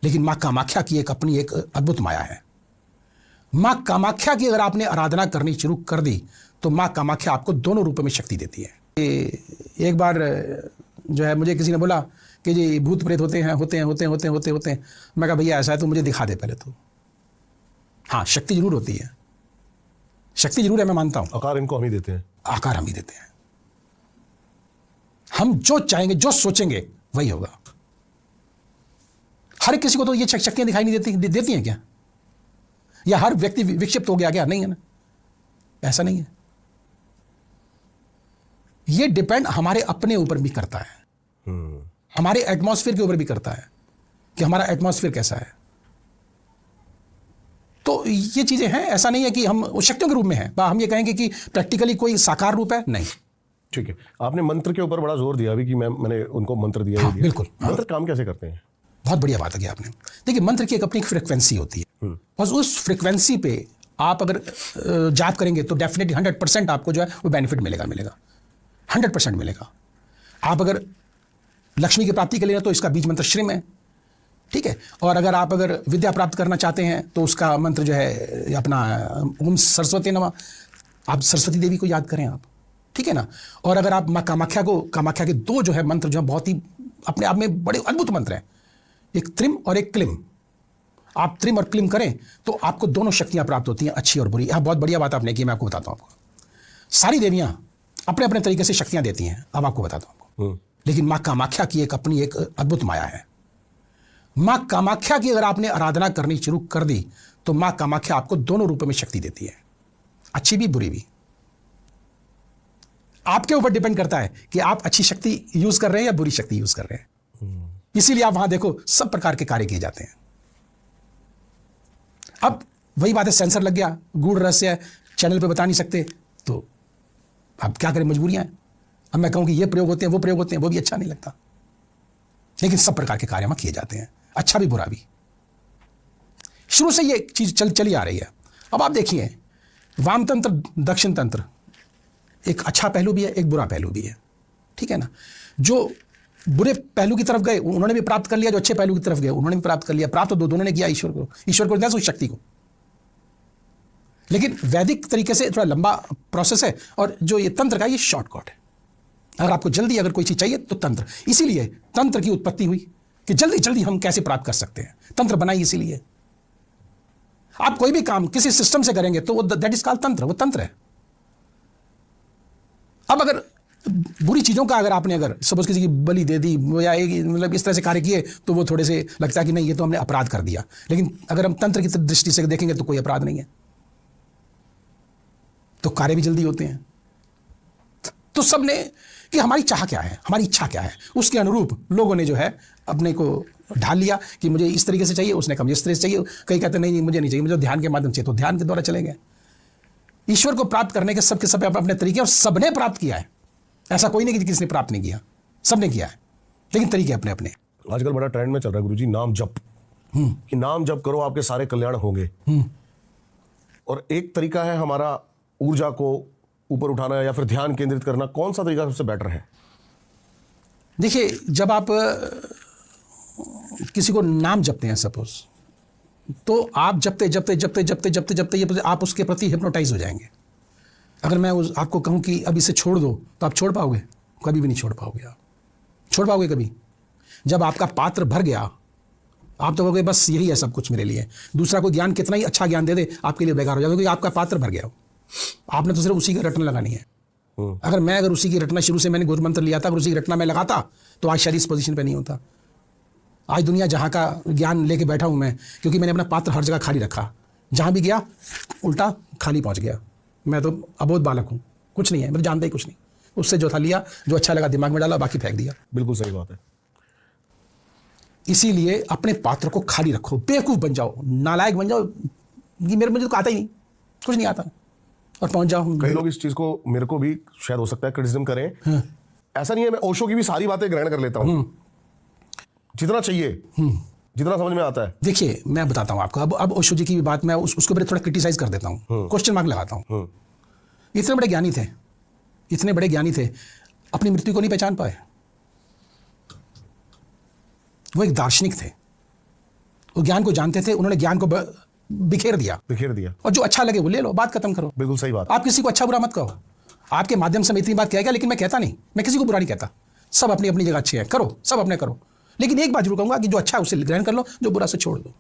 लेकिन माँ कामाख्या की एक अपनी एक अद्भुत माया है। माँ कामाख्या की अगर आपने आराधना करनी शुरू कर दी तो माँ कामाख्या आपको दोनों रूपों में शक्ति देती है। एक बार जो है मुझे किसी ने बोला कि जी भूत प्रेत होते हैं। मैं कहा भैया ऐसा है तो मुझे दिखा दे पहले तो। हाँ, शक्ति जरूर होती है, शक्ति जरूर है, मैं मानता हूं। आकार इनको हम ही देते हैं। आकार हम ही देते हैं। हम जो चाहेंगे, जो सोचेंगे वही होगा। हर किसी को तो ये शक्तियां दिखाई नहीं देती हैं क्या? या हर व्यक्ति विक्षिप्त हो गया क्या? नहीं है ना, ऐसा नहीं है। ये डिपेंड हमारे अपने ऊपर भी करता है, हमारे एटमॉस्फेयर के ऊपर भी करता है कि हमारा एटमॉस्फेयर कैसा है। तो ये चीजें हैं, ऐसा नहीं है कि हम शक्तियों के रूप में हैं। हम ये कहेंगे कि प्रैक्टिकली कोई साकार रूप है, नहीं। ठीक है, आपने मंत्र के ऊपर बड़ा जोर दिया अभी कि मैंने उनको मंत्र दिया। हाँ, बिल्कुल। मंत्र काम कैसे करते हैं? बहुत बढ़िया बात है आपने। देखिए, मंत्र की एक अपनी फ्रिक्वेंसी होती है और उस फ्रिक्वेंसी पे आप अगर जाप करेंगे तो डेफिनेटली 100% आपको जो है वो बेनिफिट मिलेगा 100% मिलेगा। आप अगर लक्ष्मी की प्राप्ति के लिए तो इसका बीज मंत्र श्रीम है, ठीक है। और अगर विद्या प्राप्त करना चाहते हैं तो उसका मंत्र जो है अपना ओम सरस्वती नमः, आप सरस्वती देवी को याद करें आप, ठीक है ना। और अगर आप माँ कामाख्या के दो जो है मंत्र जो है बहुत ही अपने आप में बड़े अद्भुत मंत्र हैं, एक त्रिम और एक क्लिम। आप त्रिम और क्लिम करें तो आपको दोनों शक्तियां प्राप्त होती हैं, अच्छी और बुरी। यह बहुत बढ़िया बात आपने की, मैं आपको बताता हूं। आपको सारी देवियां अपने अपने तरीके से शक्तियां देती हैं, अब आपको बताता हूं आपको। लेकिन माँ कामाख्या की एक अपनी एक अद्भुत माया है। माँ कामाख्या की अगर आपने आराधना करनी शुरू कर दी तो माँ कामाख्या आपको दोनों रूपों में शक्ति देती है, अच्छी भी बुरी भी। आपके ऊपर डिपेंड करता है कि आप अच्छी शक्ति यूज कर रहे हैं या बुरी शक्ति यूज कर रहे हैं। इसीलिए आप वहां देखो सब प्रकार के कार्य किए जाते हैं। अब वही बात है, सेंसर लग गया, गूढ़ रहस्य है, चैनल पे बता नहीं सकते, तो अब क्या करें, मजबूरियां हैं। अब मैं कहूं कि ये प्रयोग होते हैं, वो प्रयोग होते हैं, वो भी अच्छा नहीं लगता। लेकिन सब प्रकार के कार्य वहां किए जाते हैं, अच्छा भी बुरा भी। शुरू से ये चीज चली आ रही है। अब आप देखिए, वाम तंत्र दक्षिण तंत्र, एक अच्छा पहलू भी है, एक बुरा पहलू भी है, ठीक है ना। जो बुरे पहलू की तरफ गए उन्होंने भी प्राप्त कर लिया, जो अच्छे पहलू की तरफ गए उन्होंने भी प्राप्त कर लिया। प्राप्त तो दोनों ने किया, ईश्वर को उस शक्ति को। लेकिन वैदिक तरीके से थोड़ा लंबा प्रोसेस है और जो ये तंत्र का ये शॉर्टकट है। अगर आपको जल्दी अगर कोई चीज चाहिए तो तंत्र, इसीलिए तंत्र की उत्पत्ति हुई कि जल्दी जल्दी हम कैसे प्राप्त कर सकते हैं। तंत्र बनाई इसीलिए। आप कोई भी काम किसी सिस्टम से करेंगे तो वो दैट इज कॉल्ड तंत्र, वो तंत्र है। अब अगर बुरी चीजों का अगर आपने अगर सपोज किसी की बलि दे दी या मतलब इस तरह से कार्य किए तो वो थोड़े से लगता है कि नहीं ये तो हमने अपराध कर दिया। लेकिन अगर हम तंत्र की दृष्टि से देखेंगे तो कोई अपराध नहीं है, तो कार्य भी जल्दी होते हैं। तो सबने कि हमारी चाह क्या है, हमारी इच्छा क्या है, उसके अनुरूप लोगों ने जो है अपने को ढाल लिया कि मुझे इस तरीके से चाहिए, उसने कहा मुझे इस तरह से चाहिए। कई कहते नहीं मुझे नहीं चाहिए, मुझे ध्यान के माध्यम से, तो ध्यान के द्वारा चले गए। ईश्वर को प्राप्त करने के सबके सब अपने तरीके, और सबने प्राप्त किया है। ऐसा कोई नहीं कि किसी ने प्राप्त नहीं किया, सबने किया है, लेकिन तरीके अपने अपने। आजकल बड़ा ट्रेंड में चल रहा है गुरुजी, नाम जप, कि नाम जप करो आपके सारे कल्याण होंगे। और एक तरीका है हमारा ऊर्जा को ऊपर उठाना या फिर ध्यान केंद्रित करना, कौन सा तरीका सबसे बेटर है? देखिए, जब आप किसी को नाम जपते हैं सपोज, तो आप जपते जपते जपते जपते जपते जपते आप उसके प्रति हिप्नोटाइज हो जाएंगे। अगर मैं आपको कहूं कि अब इसे छोड़ दो तो आप छोड़ पाओगे? कभी भी नहीं छोड़ पाओगे। आप छोड़ पाओगे कभी? जब आपका पात्र भर गया आप तो कहोगे बस यही है सब कुछ मेरे लिए। दूसरा कोई ज्ञान कितना ही अच्छा ज्ञान दे दे आपके लिए बेकार हो जाएगा, क्योंकि आपका पात्र भर गया हो। आपने तो सिर्फ उसी की रटना लगानी है। अगर उसी की रटना शुरू से मैंने गुरु मंत्र लिया था, अगर उसी की रटना में लगाता तो आज शायद इस पोजीशन पे नहीं होता। आज दुनिया जहाँ का ज्ञान लेके बैठा हूँ मैं, क्योंकि मैंने अपना पात्र हर जगह खाली रखा। जहाँ भी गया उल्टा खाली पहुँच गया। मैं तो अबोध बालक हूँ, कुछ नहीं है, मैं तो जानता ही कुछ नहीं। उससे जो था लिया, जो अच्छा लगा दिमाग में डाला, बाकी फेंक दिया। बिल्कुल सही बात है। इसीलिए अपने पात्र को खाली रखो, बेवकूफ़ बन जाओ, नालायक बन जाओ कि मुझे तो आता ही नहीं, कुछ नहीं आता, और पहुंच जाओ। कई लोग इस चीज को, मेरे को भी शायद हो सकता है क्रिटिसिज्म करें। ऐसा नहीं है, मैं ओशो की भी सारी बातें ग्रहण कर लेता हूं, जितना चाहिए, जितना समझ में आता है। देखिए, मैं बताता हूं आपको, अब ओशो जी की भी बात मैं उसके ऊपर थोड़ा क्रिटिसाइज कर देता हूं, क्वेश्चन मार्क लगाता हूं। इतने बड़े ज्ञानी थे, इतने बड़े ज्ञानी थे, अपनी मृत्यु को नहीं पहचान पाए। वो एक दार्शनिक थे, वो ज्ञान को जानते थे, उन्होंने ज्ञान को बिखेर दिया, और जो अच्छा लगे वो ले लो, बात खत्म करो। बिल्कुल सही बात। आप किसी को अच्छा बुरा मत कहो। आपके माध्यम से मैं इतनी बात कह गया, लेकिन मैं कहता नहीं, मैं किसी को बुरा नहीं कहता। सब अपनी अपनी जगह अच्छे हैं, करो, सब अपने करो। लेकिन एक बात जरूर कहूंगा कि जो अच्छा है उसे ग्रहण कर लो, जो बुरा से छोड़ दो।